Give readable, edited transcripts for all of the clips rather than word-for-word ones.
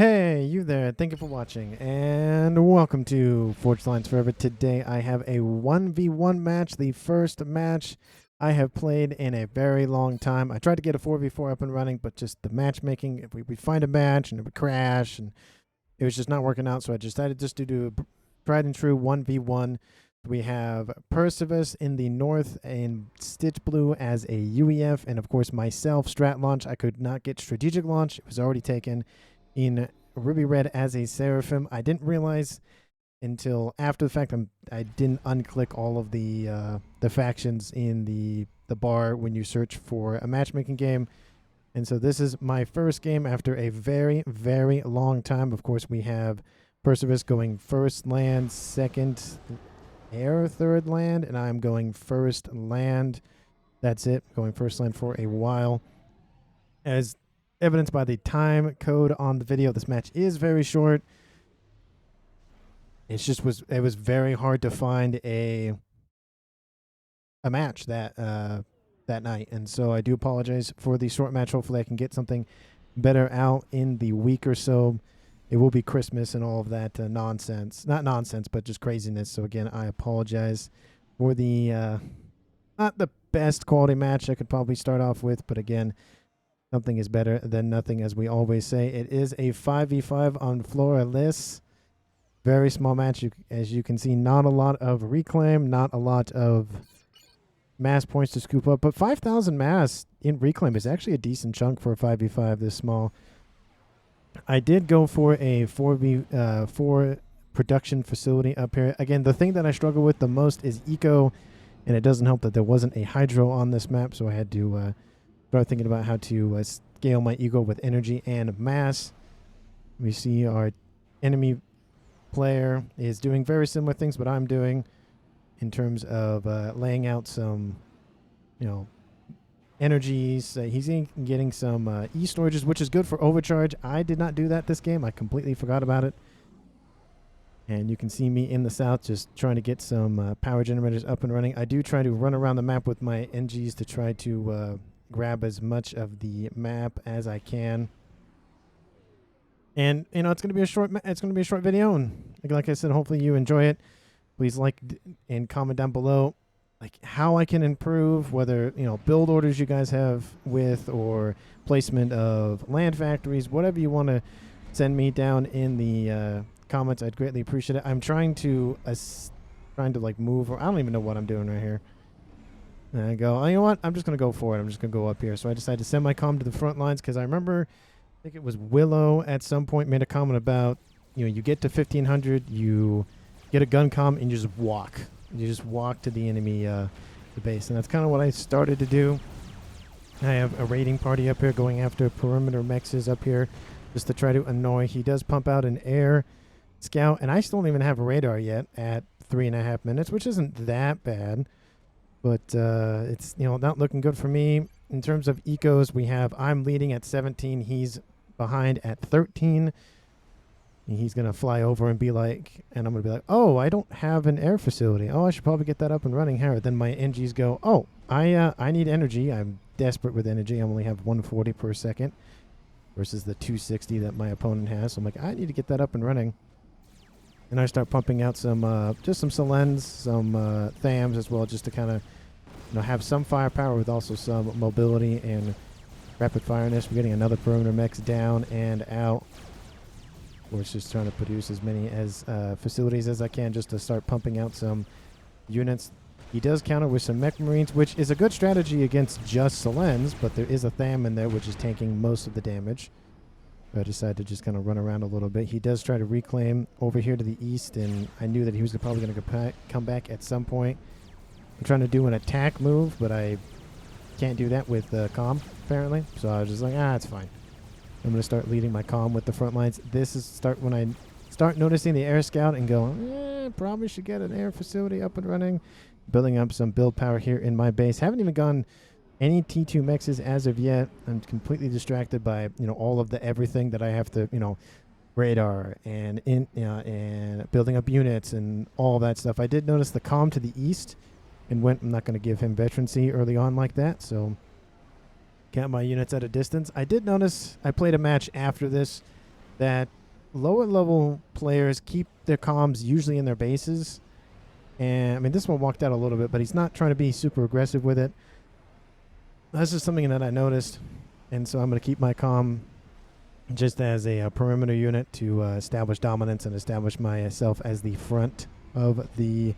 Hey, you there. Thank you for watching, and welcome to Forged Lines Forever. Today I have a 1v1 match, the first match I have played in a very long time. I tried to get a 4v4 up and running, but just the matchmaking, if we find a match and it would crash, and it was just not working out, so I decided just to do a tried and true 1v1. We have Percivis in the north and Stitch Blue as a UEF, and of course myself, Strat Launch. I could not get Strategic Launch. It was already taken. In Ruby Red as a Seraphim. I didn't realize until after the fact I didn't unclick all of the factions in the bar when you search for a matchmaking game. And so this is my first game after a very, very long time. Of course, we have Percivis going first land, second air, third land, and I'm going first land. That's it. Going first land for a while. As evidenced by the time code on the video, this match is very short. It was very hard to find a match that night, and so I do apologize for the short match. Hopefully I can get something better out in the week or so. It will be Christmas and all of that nonsense. Not nonsense, but just craziness. So again, I apologize for the not the best quality match I could probably start off with, but again, something is better than nothing, as we always say. It is a 5v5 on Floralis. Very small match. As you can see, not a lot of reclaim, not a lot of mass points to scoop up, but 5,000 mass in reclaim is actually a decent chunk for a 5v5 this small. I did go for a 4v4 production facility up here. Again, the thing that I struggle with the most is eco, and it doesn't help that there wasn't a hydro on this map, so I had to start thinking about how to scale my ego with energy and mass. We see our enemy player is doing very similar things what I'm doing in terms of laying out some, energies. He's getting some e-storages, which is good for overcharge. I did not do that this game. I completely forgot about it. And you can see me in the south just trying to get some power generators up and running. I do try to run around the map with my NGs to try to grab as much of the map as I can. And it's going to be a short video, and like I said, hopefully you enjoy it. Please like and comment down below like how I can improve, whether build orders you guys have with, or placement of land factories, whatever you want to send me down in the comments. I'd greatly appreciate it. I'm trying to move, or I don't even know what I'm doing right here. And I go, oh, you know what? I'm just going to go for it. I'm just going to go up here. So I decided to send my comm to the front lines because I remember, I think it was Willow at some point made a comment about, you get to 1,500, you get a gun comm, and you just walk. You just walk to the enemy the base. And that's kind of what I started to do. I have a raiding party up here going after perimeter mechs up here just to try to annoy. He does pump out an air scout, and I still don't even have a radar yet at 3.5 minutes, which isn't that bad. But it's not looking good for me. In terms of ecos, I'm leading at 17. He's behind at 13. And he's going to fly over and be like, and I'm going to be like, oh, I don't have an air facility. Oh, I should probably get that up and running here. Then my NGs go, oh, I need energy. I'm desperate with energy. I only have 140 per second versus the 260 that my opponent has. So I'm like, I need to get that up and running. And I start pumping out some, just some Selens, some Thams as well, just to kind of, have some firepower with also some mobility and rapid fireness. We're getting another perimeter mechs down and out. We're just trying to produce as many facilities as I can just to start pumping out some units. He does counter with some mech marines, which is a good strategy against just Selens, but there is a Tham in there which is tanking most of the damage. I decided to just kind of run around a little bit. He does try to reclaim over here to the east, and I knew that he was probably going to come back at some point. I'm trying to do an attack move, but I can't do that with comm, apparently. So I was just like, it's fine. I'm going to start leading my comm with the front lines. This is when I start noticing the air scout and go, probably should get an air facility up and running. Building up some build power here in my base. Haven't even gone any T2 mechs as of yet. I'm completely distracted by all of the everything that I have to radar and and building up units and all that stuff. I did notice the comm to the east, and I'm not going to give him veterancy early on like that. So count my units at a distance. I did notice I played a match after this that lower level players keep their comms usually in their bases. And I mean, this one walked out a little bit, but he's not trying to be super aggressive with it. That's just something that I noticed. And so I'm going to keep my comm just as a perimeter unit to establish dominance and establish myself as the front of the,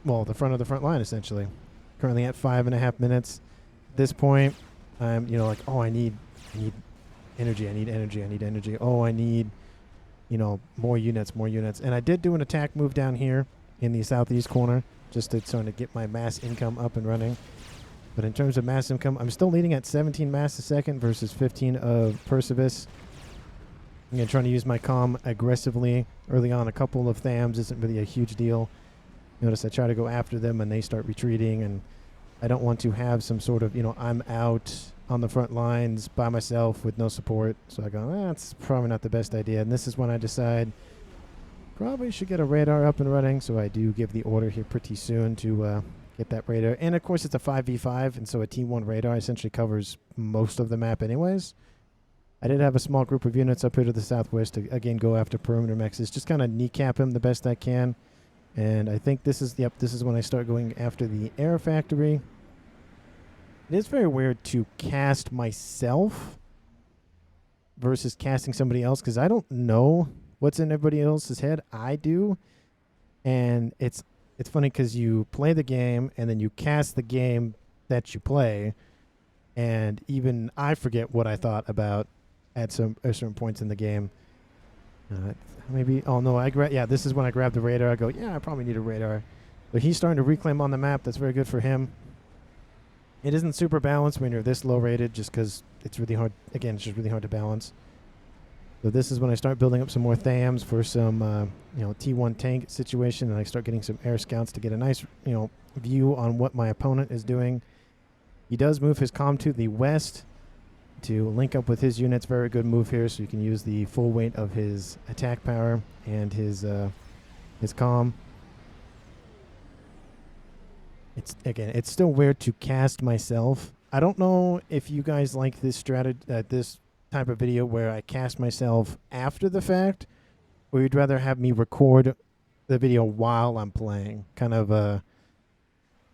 well, the front of the front line, essentially. Currently at 5.5 minutes. At this point, I'm, you know, like, oh, I need energy, I need energy. Oh, I need, you know, more units. And I did do an attack move down here in the southeast corner just to sort of get my mass income up and running. But in terms of mass income, I'm still leading at 17 mass a second versus 15 of Percivis. I'm going to try to use my comm aggressively early on. A couple of Thams isn't really a huge deal. Notice I try to go after them and they start retreating, and I don't want to have some sort of, you know, I'm out on the front lines by myself with no support. So I go, that's probably not the best idea. And this is when I decide probably should get a radar up and running. So I do give the order here pretty soon to get that radar. And of course it's a 5v5, and so a T1 radar essentially covers most of the map anyways. I did have a small group of units up here to the southwest to again go after perimeter mexes, just kind of kneecap him the best I can. And I think this is, yep, this is when I start going after the air factory. It is very weird to cast myself versus casting somebody else, because I don't know what's in everybody else's head. I do. And it's funny because you play the game and then you cast the game that you play, and even I forget what I thought about at certain points in the game. Maybe, oh no, yeah, this is when I grab the radar. I go, yeah, I probably need a radar. But he's starting to reclaim on the map. That's very good for him. It isn't super balanced when you're this low rated, just because it's really hard. Again, it's just really hard to balance. So this is when I start building up some more Thams for some, you know, T1 tank situation, and I start getting some air scouts to get a nice, you know, view on what my opponent is doing. He does move his comm to the west to link up with his units. Very good move here, so you can use the full weight of his attack power and his comm. It's still weird to cast myself. I don't know if you guys like this this type of video where I cast myself after the fact, or you'd rather have me record the video while I'm playing, kind of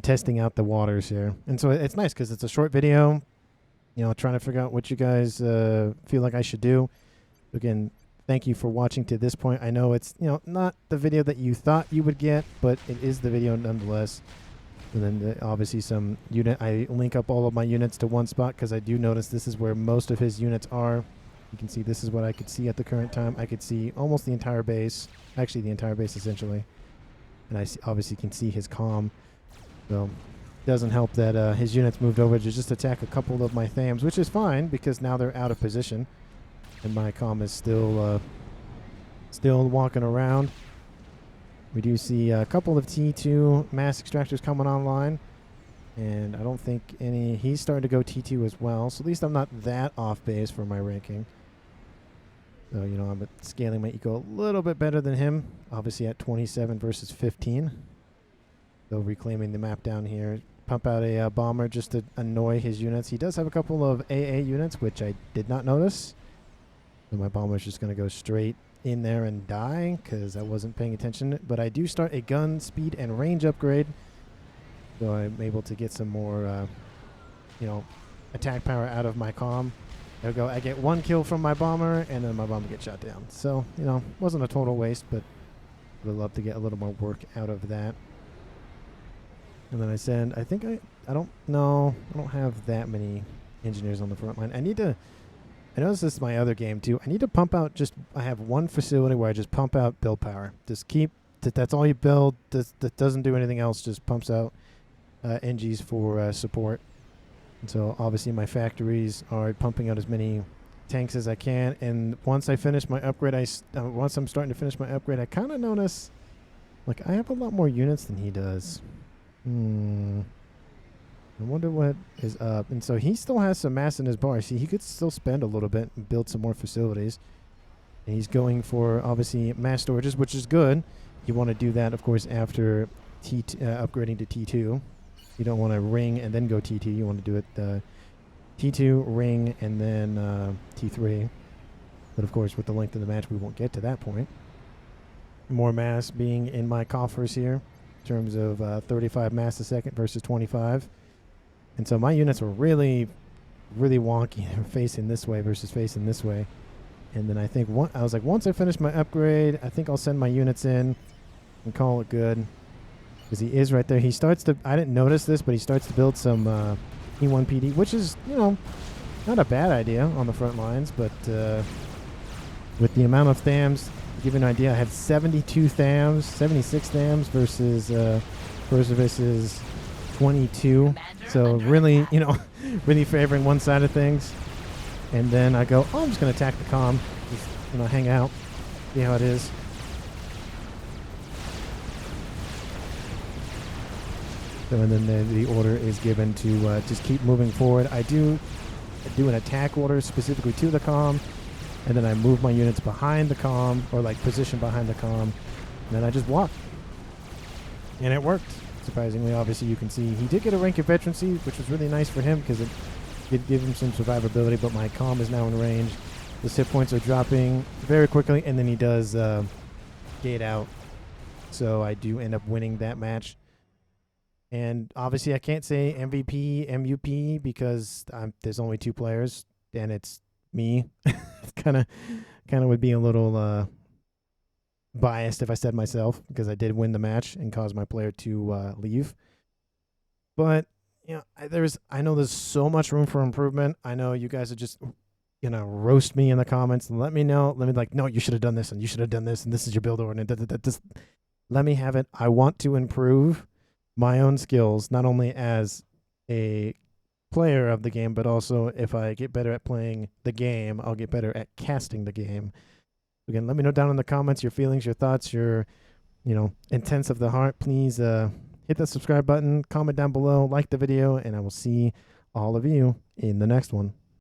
testing out the waters here. And so it's nice because it's a short video, you know, trying to figure out what you guys feel like I should do. Again, thank you for watching to this point. I know it's, you know, not the video that you thought you would get, but it is the video nonetheless. And then obviously some unit, I link up all of my units to one spot because I do notice this is where most of his units are. You can see this is what I could see at the current time. I could see almost the entire base, actually the entire base essentially. And I obviously can see his comm. So it doesn't help that his units moved over to just attack a couple of my Thams, which is fine because now they're out of position. And my comm is still walking around. We do see a couple of T2 mass extractors coming online, and I don't think any. He's starting to go T2 as well, so at least I'm not that off base for my ranking. So, you know, I'm scaling my eco a little bit better than him, obviously at 27 versus 15. So reclaiming the map down here. Pump out a bomber just to annoy his units. He does have a couple of AA units, which I did not notice. So my bomber's just going to go straight in there and die because I wasn't paying attention. But I do start a gun speed and range upgrade, so I'm able to get some more you know, attack power out of my comm. There we go. I get one kill from my bomber, and then my bomber gets shot down. So, you know, wasn't a total waste, but would love to get a little more work out of that. And then I send, I think I don't know, I don't have that many engineers on the front line. I notice this is my other game too. I need to pump out I have one facility where I just pump out build power. Just keep, that's all you build. That doesn't do anything else, just pumps out NGs for support. And so obviously my factories are pumping out as many tanks as I can. And once I finish my upgrade, once I'm starting to finish my upgrade, I kind of notice, like, I have a lot more units than he does. I wonder what is up. And so he still has some mass in his bar. See, he could still spend a little bit and build some more facilities. And he's going for, obviously, mass storages, which is good. You want to do that, of course, after upgrading to T2. You don't want to ring and then go T2. You want to do it T2, ring, and then T3. But of course, with the length of the match, we won't get to that point. More mass being in my coffers here in terms of 35 mass a second versus 25. And so my units were really, really wonky. They were facing this way versus facing this way. And then I think I was like, once I finish my upgrade, I think I'll send my units in and call it good. Because he is right there. He starts to, I didn't notice this, but he starts to build some E1 PD, which is, you know, not a bad idea on the front lines. But with the amount of THAMs, to give you an idea, I had 72 THAMs, 76 THAMs versus 22. So really, you know, really favoring one side of things. And then I go, oh, I'm just going to attack the comm. Just, you know, hang out, see how it is. So, and then the order is given to just keep moving forward. I do an attack order specifically to the comm, and then I move my units behind the comm, or like position behind the comm, and then I just walk. And it worked. Surprisingly, obviously, you can see he did get a rank of veterancy, which was really nice for him because it did give him some survivability, but my comm is now in range. His hit points are dropping very quickly, and then he does gate out. So I do end up winning that match. And obviously, I can't say MVP, MUP because there's only 2 players, and it's me. kind of would be a little biased if I said myself because I did win the match and caused my player to leave. But you know, I know there's so much room for improvement. I know you guys are just gonna roast me in the comments and let me know. Let me like, no, you should have done this and you should have done this and this is your build order. And just let me have it. I want to improve my own skills, not only as a player of the game, but also if I get better at playing the game, I'll get better at casting the game. Again, let me know down in the comments your feelings, your thoughts, your, you know, intents of the heart. Please hit that subscribe button, comment down below, like the video, and I will see all of you in the next one.